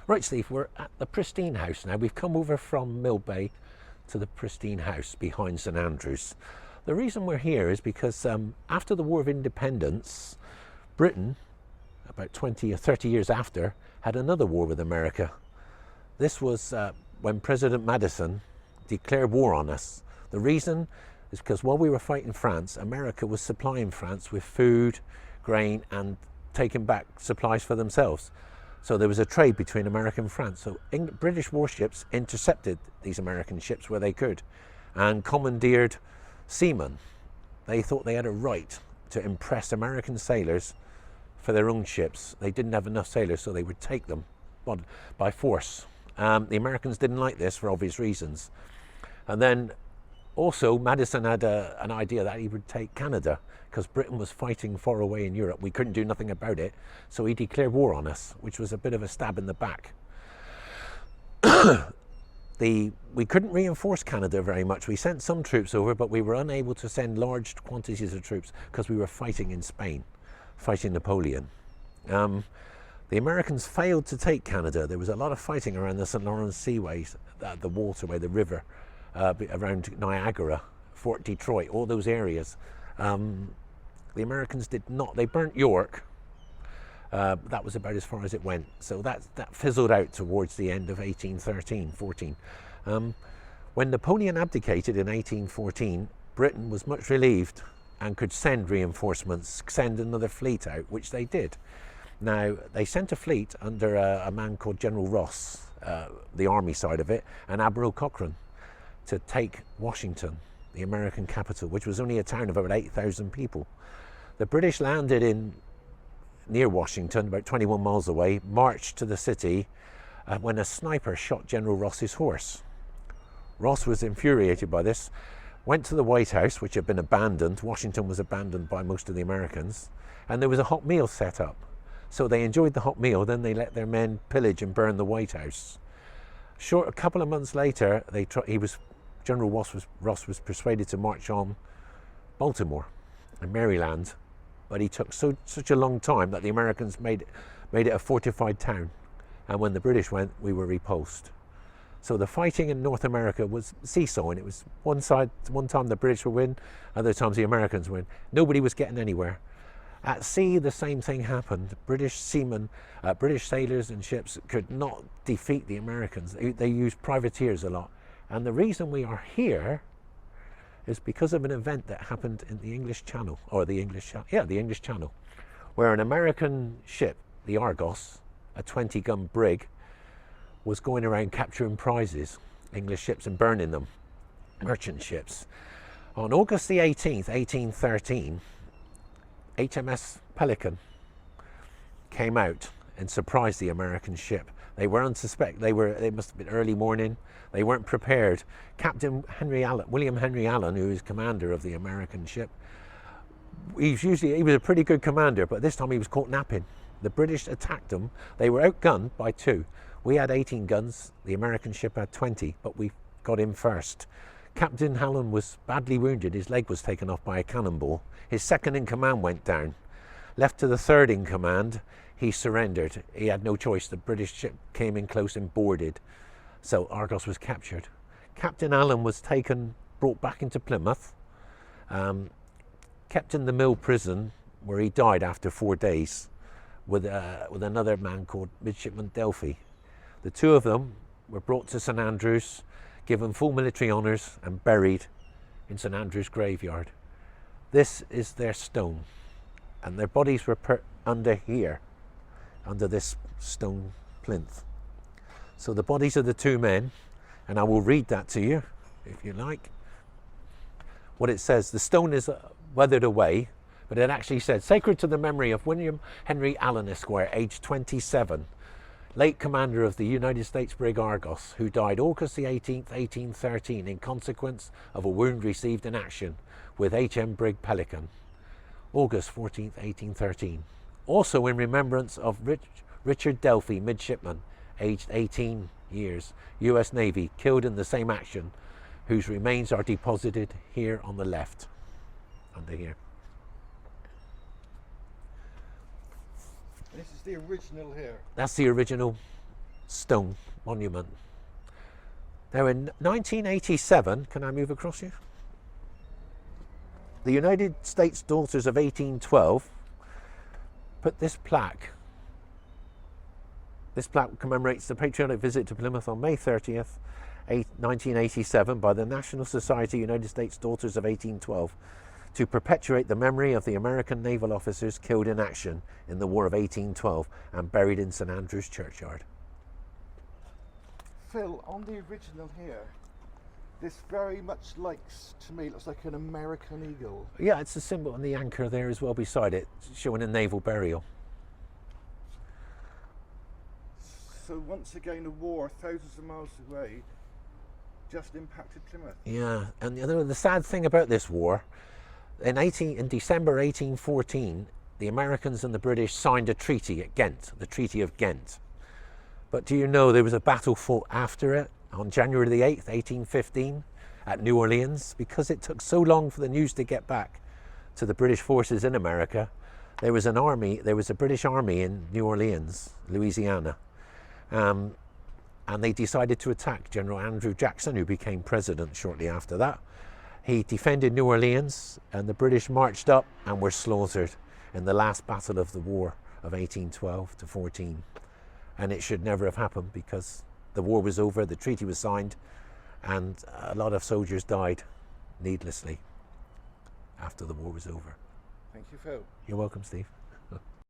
Right, Steve, we're at the Pristine House now. We've come over from Mill Bay to the Pristine House behind St Andrews. The reason we're here is because after the War of Independence, Britain, about 20 or 30 years after, had another war with America. This was when President Madison declared war on us. The reason is because while we were fighting France, America was supplying France with food, grain, and taking back supplies for themselves. So there was a trade between America and France. So British warships intercepted these American ships where they could and commandeered seamen. They thought they had a right to impress American sailors for their own ships. They didn't have enough sailors, so they would take them by force. The Americans didn't like this for obvious reasons. And then also Madison had an idea that he would take Canada because Britain was fighting far away in Europe. We couldn't do nothing about it, so he declared war on us, which was a bit of a stab in the back. We couldn't reinforce Canada very much. We sent some troops over, but we were unable to send large quantities of troops because we were fighting in Spain, fighting Napoleon. The Americans failed to take Canada. There was a lot of fighting around the St. Lawrence Seaway, the waterway, the river, around Niagara, Fort Detroit, all those areas. The Americans did not, they burnt York. That was about as far as it went. So that fizzled out towards the end of 1813-14. When Napoleon abdicated in 1814, Britain was much relieved and could send reinforcements, send another fleet out, which they did. Now, they sent a fleet under a man called General Ross, the army side of it, and Admiral Cochrane to take Washington, the American capital, which was only a town of about 8,000 people. The British landed near Washington, about 21 miles away, marched to the city when a sniper shot General Ross's horse. Ross was infuriated by this, went to the White House, which had been abandoned. Washington was abandoned by most of the Americans, and there was a hot meal set up. So they enjoyed the hot meal, then they let their men pillage and burn the White House. A couple of months later, General Ross was persuaded to march on Baltimore and Maryland, but he took such a long time that the Americans made it a fortified town, and when the British went, we were repulsed. So the fighting in North America was seesawing. It was one time the British would win, other times the Americans win. Nobody was getting anywhere. At sea, the same thing happened. British seamen, British sailors and ships could not defeat the Americans. They used privateers a lot. And the reason we are here is because of an event that happened in the English Channel, the English Channel, where an American ship, the Argos, a 20-gun brig, was going around capturing prizes, English ships, and burning them, merchant ships. On August the 18th, 1813, HMS Pelican came out and surprised the American ship. They were unsuspecting. It must have been early morning. They weren't prepared. Captain William Henry Allen, who is commander of the American ship, he was a pretty good commander, but this time he was caught napping. The British attacked them. They were outgunned by 2. We had 18 guns. The American ship had 20, but we got in first. Captain Allen was badly wounded. His leg was taken off by a cannonball. His second in command went down. Left to the third in command, he surrendered. He had no choice. The British ship came in close and boarded. So Argos was captured. Captain Allen was brought back into Plymouth, kept in the Mill prison, where he died after 4 days with another man called Midshipman Delphi. The two of them were brought to St Andrews, given full military honours, and buried in St Andrews graveyard. This is their stone, and their bodies were put under here, under this stone plinth. So the bodies of the 2 men, and I will read that to you if you like. What it says, the stone is weathered away, but it actually said, sacred to the memory of William Henry Allen, Esquire, aged 27, late commander of the United States brig Argos, who died August the 18th, 1813, in consequence of a wound received in action with HM brig Pelican, August 14th, 1813. Also in remembrance of Richard Delphi, midshipman, aged 18 years, US Navy, killed in the same action, whose remains are deposited here on the left, under here. This is the original here. That's the original stone monument. Now in 1987, can I move across you? The United States Daughters of 1812 put this plaque. This plaque commemorates the patriotic visit to Plymouth on May 30th, 1987 by the National Society United States Daughters of 1812 to perpetuate the memory of the American naval officers killed in action in the War of 1812 and buried in St Andrew's Churchyard. Phil, on the original here, this very much to me, looks like an American eagle. Yeah, it's a symbol on the anchor there as well beside it, showing a naval burial. So once again, a war thousands of miles away just impacted Plymouth. Yeah, and you know, the sad thing about this war, in December 1814, the Americans and the British signed a treaty at Ghent, the Treaty of Ghent. But do you know there was a battle fought after it on January the 8th, 1815 at New Orleans? Because it took so long for the news to get back to the British forces in America, there was a British army in New Orleans, Louisiana. And they decided to attack General Andrew Jackson, who became president shortly after that. He defended New Orleans, and the British marched up and were slaughtered in the last battle of the war of 1812 to 14. And it should never have happened because the war was over, the treaty was signed, and a lot of soldiers died needlessly after the war was over. Thank you, Phil. You're welcome, Steve.